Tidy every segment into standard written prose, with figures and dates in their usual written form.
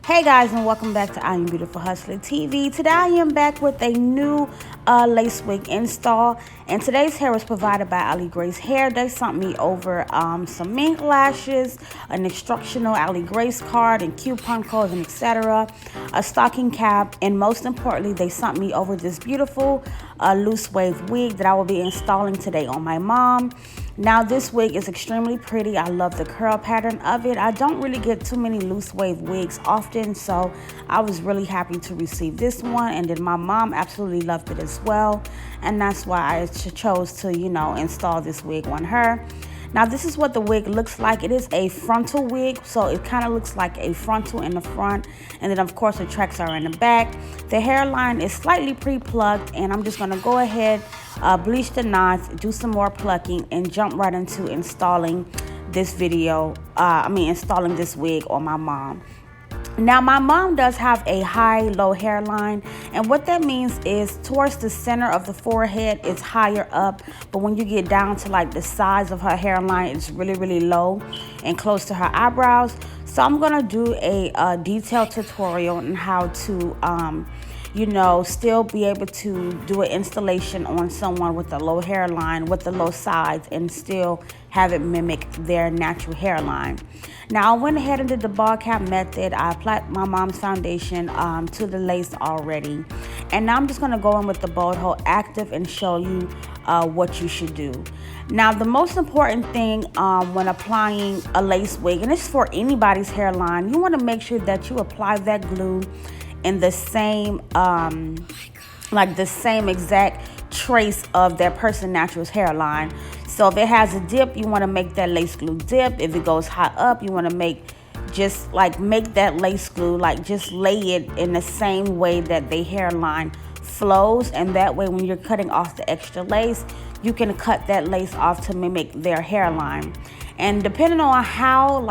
Hey guys, and welcome back to I Am Beautiful Hustler TV. Today I am back with a new lace wig install, and today's hair was provided by aligracehair. They sent me over some mink lashes, an instructional aligrace card, and coupon codes, and etc. A stocking cap, and most importantly, they sent me over this beautiful loose wave wig that I will be installing today on my mom. Now this wig is extremely pretty. I love the curl pattern of it. I don't really get too many loose wave wigs often, so I was really happy to receive this one, and then my mom absolutely loved it as well, and that's why I chose to, install this wig on her. Now this is what the wig looks like. It is a frontal wig, so it kind of looks like a frontal in the front, and then of course the tracks are in the back. The hairline is slightly pre-plucked, and I'm just going to go ahead, bleach the knots, do some more plucking, and jump right into installing this installing this wig on my mom. Now my mom does have a high-low hairline, and what that means is towards the center of the forehead it's higher up, but when you get down to like the sides of her hairline, it's really low and close to her eyebrows. So I'm gonna do a detailed tutorial on how to still be able to do an installation on someone with a low hairline, with the low sides, and still have it mimic their natural hairline. Now I went ahead and did the ball cap method. I applied my mom's foundation to the lace already, and now I'm just going to go in with the Bold Hold Active and show you what you should do. Now the most important thing when applying a lace wig, and it's for anybody's hairline, you want to make sure that you apply that glue in the same the same exact trace of that person's natural hairline. So if it has a dip, you want to make that lace glue dip. If it goes high up, you want to make that lace glue, just lay it in the same way that the hairline flows, and that way when you're cutting off the extra lace, you can cut that lace off to mimic their hairline. And depending on how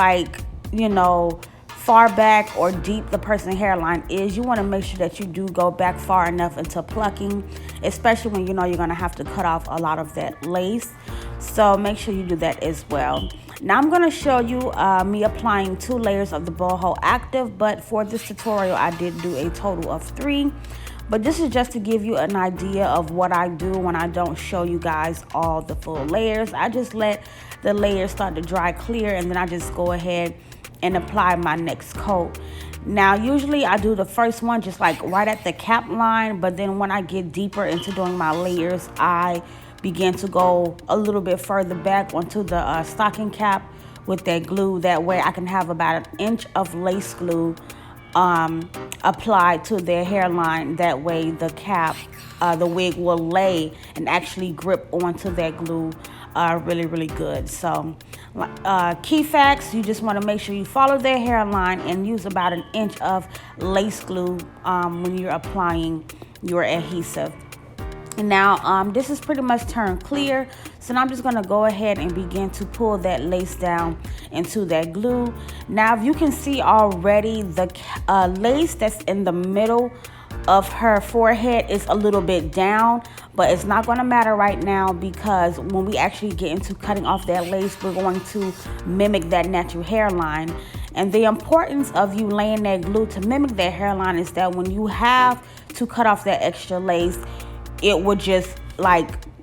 far back or deep the person's hairline is, you want to make sure that you do go back far enough into plucking, especially when you're going to have to cut off a lot of that lace. So make sure you do that as well. Now I'm going to show you me applying 2 layers of the Bold Hold Active, but for this tutorial I did do a total of 3. But this is just to give you an idea of what I do when I don't show you guys all the full layers. I just let the layers start to dry clear, and then I just go ahead and apply my next coat. Now usually I do the first one just right at the cap line, but then when I get deeper into doing my layers, I begin to go a little bit further back onto the stocking cap with that glue. That way I can have about 1 inch of lace glue applied to their hairline. That way the cap, the wig will lay and actually grip onto that glue really good. So key facts: you just want to make sure you follow their hairline and use about 1 inch of lace glue when you're applying your adhesive. And now this is pretty much turned clear, so now I'm just going to go ahead and begin to pull that lace down into that glue. Now if you can see already, the lace that's in the middle of her forehead is a little bit down, but it's not going to matter right now, because when we actually get into cutting off that lace, we're going to mimic that natural hairline. And the importance of you laying that glue to mimic that hairline is that when you have to cut off that extra lace, it would just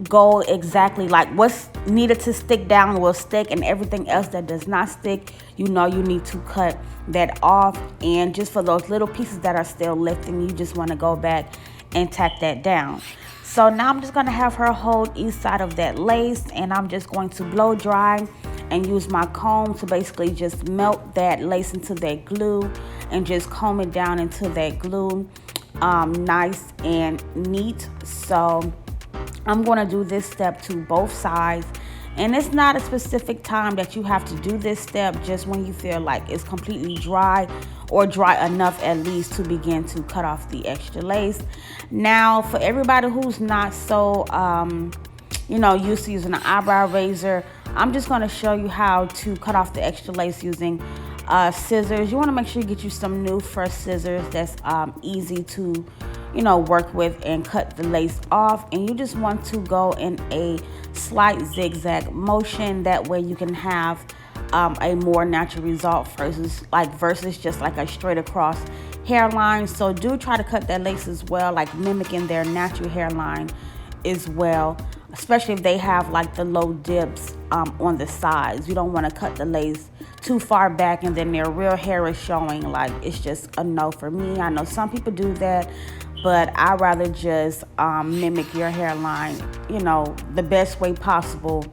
go exactly what's needed to stick down will stick, and everything else that does not stick, you need to cut that off. And just for those little pieces that are still lifting, you just want to go back and tack that down. So now I'm just going to have her hold each side of that lace, and I'm just going to blow dry and use my comb to basically just melt that lace into that glue and just comb it down into that glue nice and neat. So I'm going to do this step to both sides, and it's not a specific time that you have to do this step, just when you feel like it's completely dry, or dry enough at least to begin to cut off the extra lace. Now for everybody who's not so used to using an eyebrow razor, I'm just going to show you how to cut off the extra lace using scissors. You want to make sure you get you some new fresh scissors that's easy to work with and cut the lace off. And you just want to go in a slight zigzag motion. That way you can have a more natural result versus just like a straight across hairline. So do try to cut that lace as well, like mimicking their natural hairline as well, especially if they have like the low dips on the sides. You don't want to cut the lace too far back and then their real hair is showing. Like, it's just a no for me. I know some people do that, but I rather just mimic your hairline, the best way possible,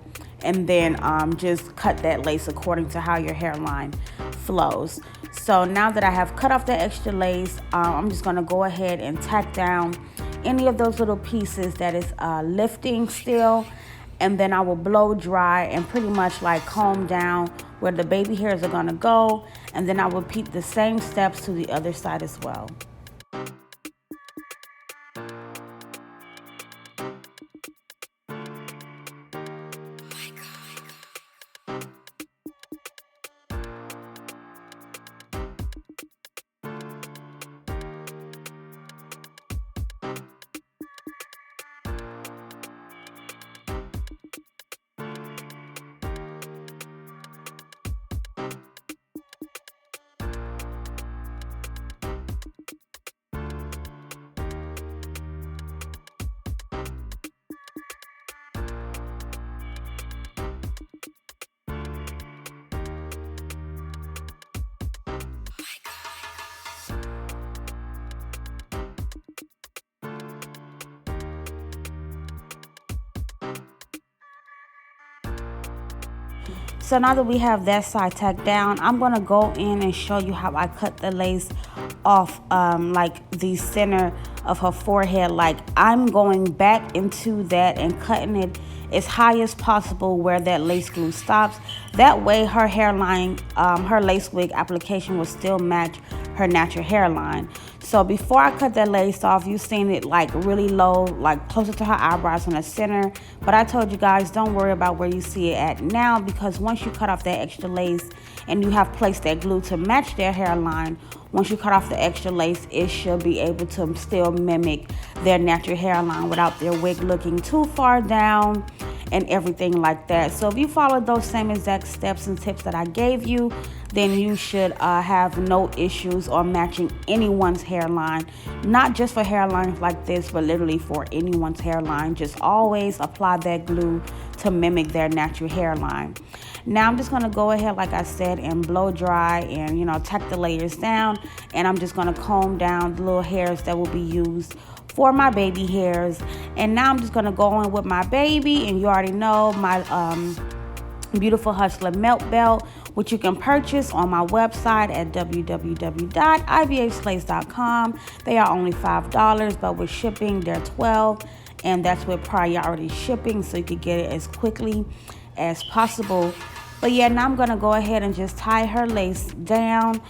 and then just cut that lace according to how your hairline flows. So now that I have cut off the extra lace, I'm just gonna go ahead and tack down any of those little pieces that is lifting still, and then I will blow dry and pretty much like comb down where the baby hairs are gonna go, and then I will repeat the same steps to the other side as well. So now that we have that side tacked down, I'm going to go in and show you how I cut the lace off like the center of her forehead. Like, I'm going back into that and cutting it as high as possible where that lace glue stops. That way her hairline, her lace wig application will still match her natural hairline. So before I cut that lace off, you've seen it like really low, like closer to her eyebrows in the center. But I told you guys, don't worry about where you see it at now, because once you cut off that extra lace and you have placed that glue to match their hairline, once you cut off the extra lace, it should be able to still mimic their natural hairline without their wig looking too far down and everything like that. So if you follow those same exact steps and tips that I gave you, then you should have no issues on matching anyone's hairline. Not just for hairlines like this, but literally for anyone's hairline. Just always apply that glue to mimic their natural hairline. Now I'm just gonna go ahead, like I said, and blow dry and tack the layers down, and I'm just gonna comb down the little hairs that will be used for my baby hairs. And now I'm just gonna go in with my baby, and you already know my beautiful Hustler melt belt, which you can purchase on my website at www.ivhslace.com. They are only $5, but with shipping they're $12, and that's with priority shipping, so you can get it as quickly as possible. But yeah, now I'm gonna go ahead and just tie her lace down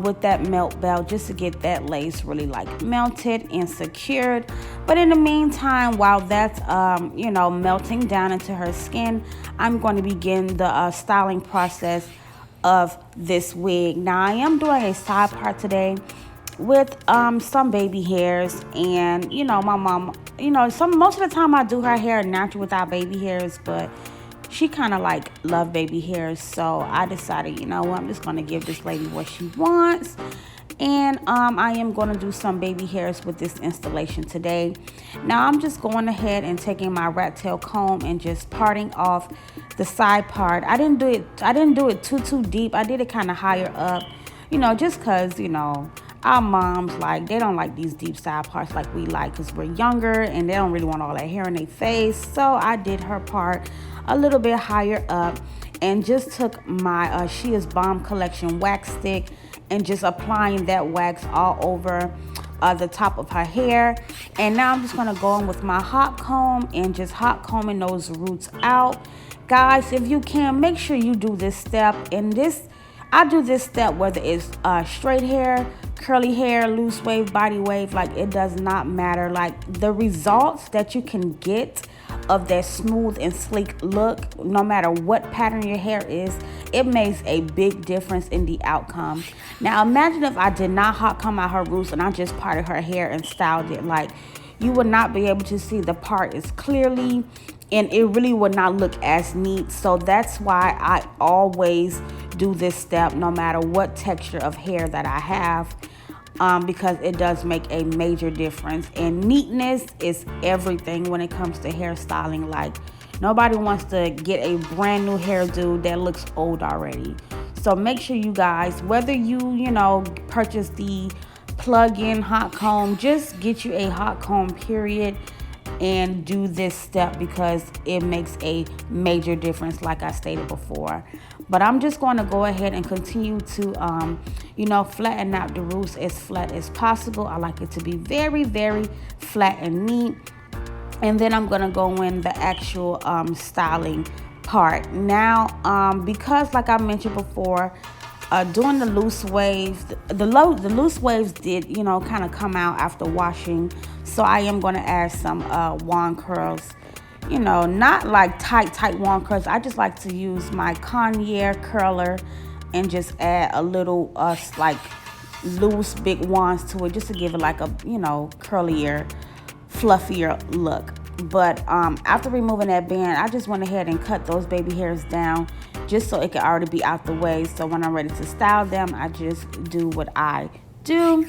with that melt belt, just to get that lace really like melted and secured. But in the meantime, while that's melting down into her skin, I'm going to begin the styling process of this wig. Now I am doing a side part today with some baby hairs, and my mom, most of the time I do her hair natural without baby hairs, but she kind of like love baby hairs, so I decided, I'm just going to give this lady what she wants. And I am going to do some baby hairs with this installation today. Now I'm just going ahead and taking my rat tail comb and just parting off the side part. I didn't do it too deep. I did it kind of higher up, just because our moms, they don't like these deep side parts like we like, because we're younger and they don't really want all that hair in their face. So I did her part a little bit higher up and just took my She Is Bomb collection wax stick and just applying that wax all over the top of her hair. And now I'm just going to go in with my hot comb and just hot combing those roots out. Guys, if you can, make sure you do this step. And I do this step whether it's straight hair, curly hair, loose wave, body wave, it does not matter. The results that you can get of that smooth and sleek look, no matter what pattern your hair is, it makes a big difference in the outcome. Now imagine if I did not hot comb out her roots and I just parted her hair and styled it. You would not be able to see the part as clearly and it really would not look as neat. So that's why I always do this step no matter what texture of hair that I have, because it does make a major difference. And neatness is everything when it comes to hairstyling. Like, nobody wants to get a brand new hairdo that looks old already. So make sure you guys, whether you purchase the plug-in hot comb, just get you a hot comb period and do this step, because it makes a major difference, like I stated before. But I'm just going to go ahead and continue to flatten out the roots as flat as possible. I like it to be very, very flat and neat. And then I'm going to go in the actual styling part now, because like I mentioned before, doing the loose waves, the loose waves did kind of come out after washing. So I am going to add some wand curls, not like tight wand curls. I just like to use my Conair curler and just add a little like loose big wands to it, just to give it like a curlier, fluffier look. But after removing that band, I just went ahead and cut those baby hairs down, just so it could already be out the way. So when I'm ready to style them, I just do what I do.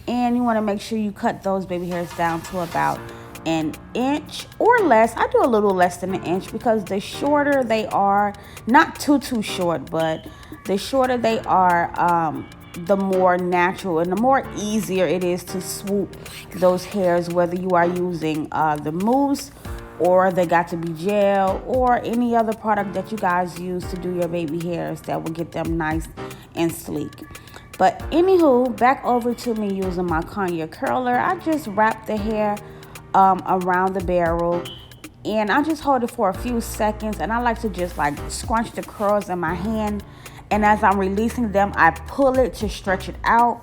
And you want to make sure you cut those baby hairs down to about an inch or less. I do a little less than an inch, because the shorter they are, not too short, but the shorter they are, the more natural and the more easier it is to swoop those hairs, whether you are using the mousse or they got to be gel or any other product that you guys use to do your baby hairs that will get them nice and sleek. But anywho, back over to me using my Conair curler. I just wrap the hair around the barrel, and I just hold it for a few seconds, and I like to just like scrunch the curls in my hand. And as I'm releasing them, I pull it to stretch it out,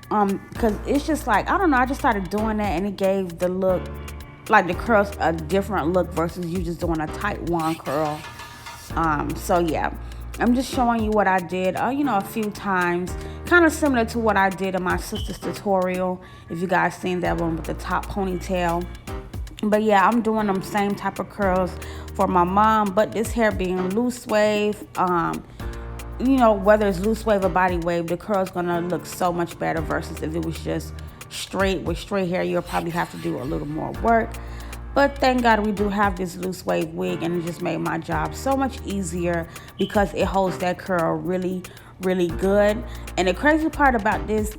because it's just like, I don't know, I just started doing that, and it gave the look, like the curls, a different look versus you just doing a tight wand curl. So yeah, I'm just showing you what I did, a few times, kind of similar to what I did in my sister's tutorial, if you guys seen that one with the top ponytail. But yeah, I'm doing them same type of curls for my mom, but this hair being loose wave, whether it's loose wave or body wave, the curl's gonna look so much better versus if it was just straight. With straight hair, you'll probably have to do a little more work. But thank God we do have this loose wave wig, and it just made my job so much easier because it holds that curl really, really good. And the crazy part about this,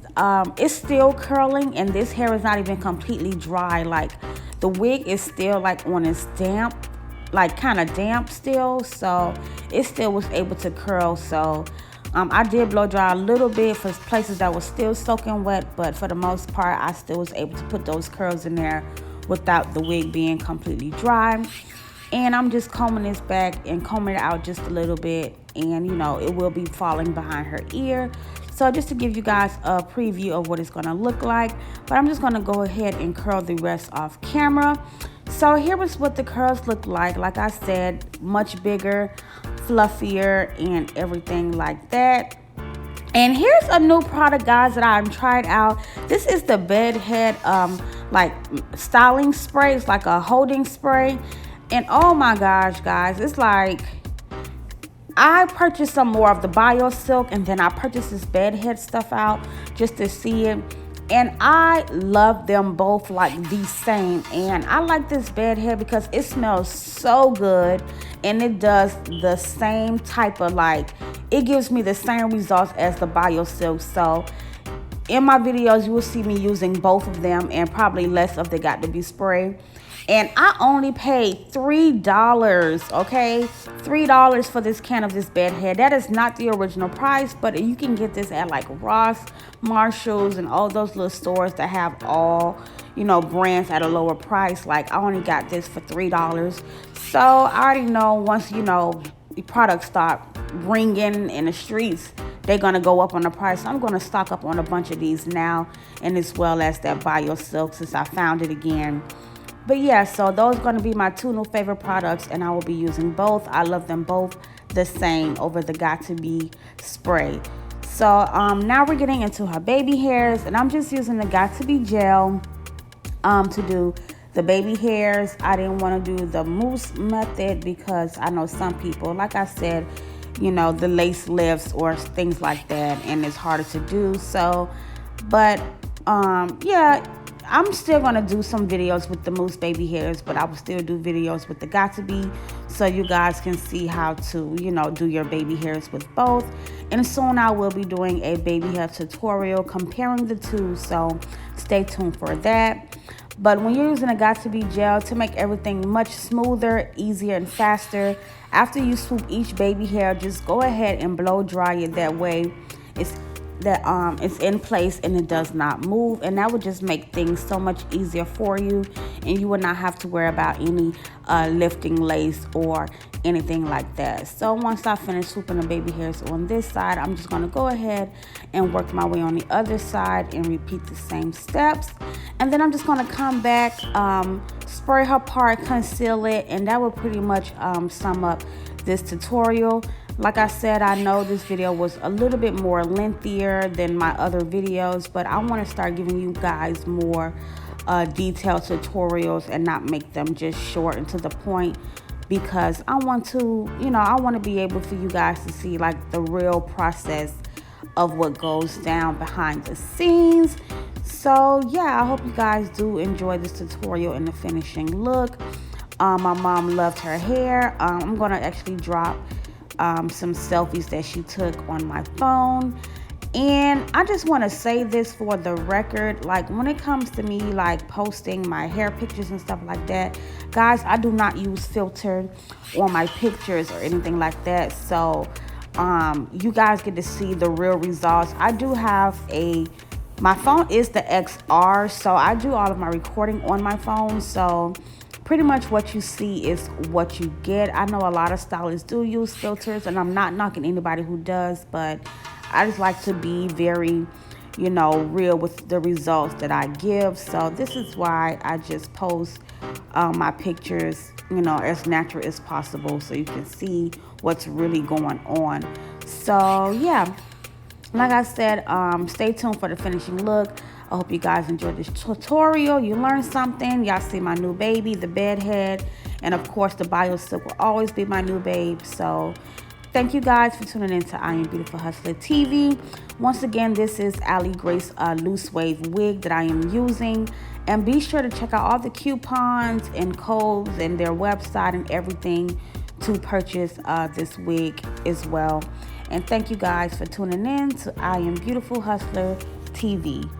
it's still curling, and this hair is not even completely dry. Like, the wig is still like on its damp, like kind of damp still, so it still was able to curl. So I did blow dry a little bit for places that was still soaking wet, but for the most part I still was able to put those curls in there without the wig being completely dry. And I'm just combing this back and combing it out just a little bit, and it will be falling behind her ear. So just to give you guys a preview of what it's going to look like, but I'm just going to go ahead and curl the rest off camera. So here is what the curls look like. Like I said, much bigger, fluffier, and everything like that. And here's a new product, guys, that I've tried out. This is the bed head like styling spray. It's like a holding spray. And oh my gosh, guys, it's like, I purchased some more of the Bio Silk, and then I purchased this bed head stuff out just to see it. And I love them both like the same. And I like this bed head because it smells so good, and it does the same type of, like, it gives me the same results as the Bio Silk. So in my videos, you will see me using both of them, and probably less of the Got to Be spray. And I only paid $3, okay? $3 for this can of this bed head. That is not the original price, but you can get this at like Ross, Marshalls, and all those little stores that have all, brands at a lower price. Like, I only got this for $3. So I already know once, the products start ringing in the streets, they're going to go up on the price. So I'm going to stock up on a bunch of these now, and as well as that Bio Silk since I found it again. But yeah, so those are going to be my two new favorite products, and I will be using both. I love them both the same over the Got to Be spray. So now we're getting into her baby hairs, and I'm just using the Got to Be gel to do the baby hairs. I didn't want to do the mousse method because I know some people, like I said, you know, the lace lifts or things like that, and it's harder to do. So, but yeah, I'm still gonna do some videos with the mousse baby hairs, but I will still do videos with the Got2b, so you guys can see how to, you know, do your baby hairs with both. And soon I will be doing a baby hair tutorial comparing the two, so stay tuned for that. But when you're using a Got2b gel to make everything much smoother, easier, and faster, after you swoop each baby hair, just go ahead and blow dry it. That way it's in place and it does not move, and that would just make things so much easier for you, and you will not have to worry about any lifting lace or anything like that. So once I finish swooping the baby hairs on this side, I'm just going to go ahead and work my way on the other side and repeat the same steps. And then I'm just going to come back, spray her part, conceal it, and that will pretty much sum up this tutorial. Like I said, I know this video was a little bit more lengthier than my other videos, but I want to start giving you guys more detailed tutorials and not make them just short and to the point, because I want to, you know, I want to be able for you guys to see like the real process of what goes down behind the scenes. So yeah, I hope you guys do enjoy this tutorial and the finishing look. My mom loved her hair. I'm gonna actually drop some selfies that she took on my phone. And I just want to say this for the record, like when it comes to me like posting my hair pictures and stuff like that, guys, I do not use filter on my pictures or anything like that. So you guys get to see the real results. I do have my phone is the XR, so I do all of my recording on my phone. So pretty much what you see is what you get. I know a lot of stylists do use filters, and I'm not knocking anybody who does, but I just like to be very, you know, real with the results that I give. So this is why I just post my pictures, you know, as natural as possible, so you can see what's really going on. So yeah, like I said, stay tuned for the finishing look. I hope you guys enjoyed this tutorial. You learned something. Y'all see my new baby, the bed head, and of course the bio silk will always be my new babe. So thank you guys for tuning in to I Am Beautiful Hustler TV. Once again, this is Ali Grace loose wave wig that I am using, and be sure to check out all the coupons and codes and their website and everything to purchase this wig as well. And thank you guys for tuning in to I Am Beautiful Hustler TV.